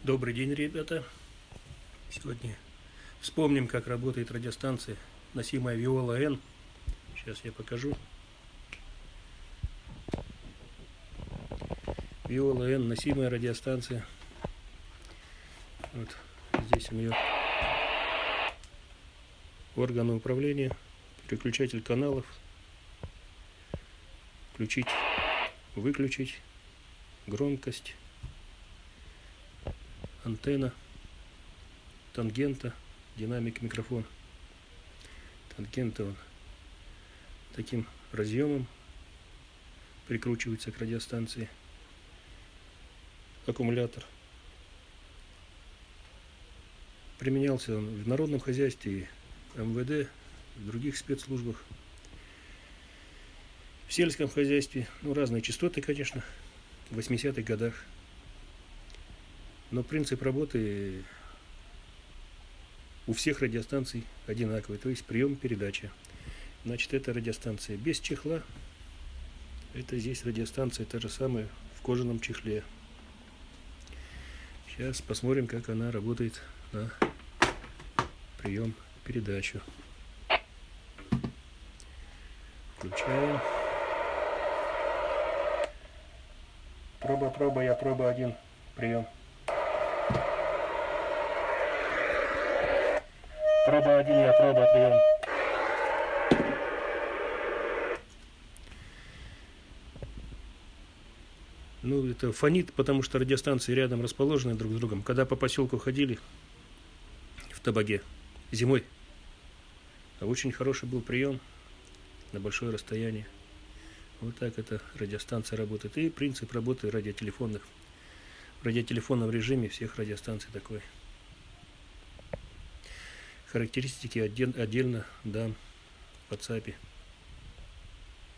Добрый день, ребята. Сегодня вспомним, как работает радиостанция, носимая Viola N. Сейчас я покажу. Viola N, носимая радиостанция. Вот здесь у нее органы управления, переключатель каналов, включить, выключить, громкость, антенна, тангента, динамик, микрофон. Тангента он таким разъемом прикручивается к радиостанции. Аккумулятор. Применялся он в народном хозяйстве, МВД, в других спецслужбах, в сельском хозяйстве. Ну, разные частоты, конечно, в 80-х годах. Но принцип работы у всех радиостанций одинаковый, то есть прием-передача. Значит, это радиостанция без чехла. Это здесь радиостанция та же самая в кожаном чехле. Сейчас посмотрим, как она работает на прием-передачу. Включаем. Проба, я проба 1, прием. Проба 1, я проба, прием. Ну, это фонит, потому что радиостанции рядом расположены друг с другом. Когда по поселку ходили в Табаге зимой, очень хороший был прием на большое расстояние. Вот так эта радиостанция работает. И принцип работы радиотелефонных. В радиотелефонном режиме всех радиостанций такой. Характеристики отдельно дам в WhatsApp.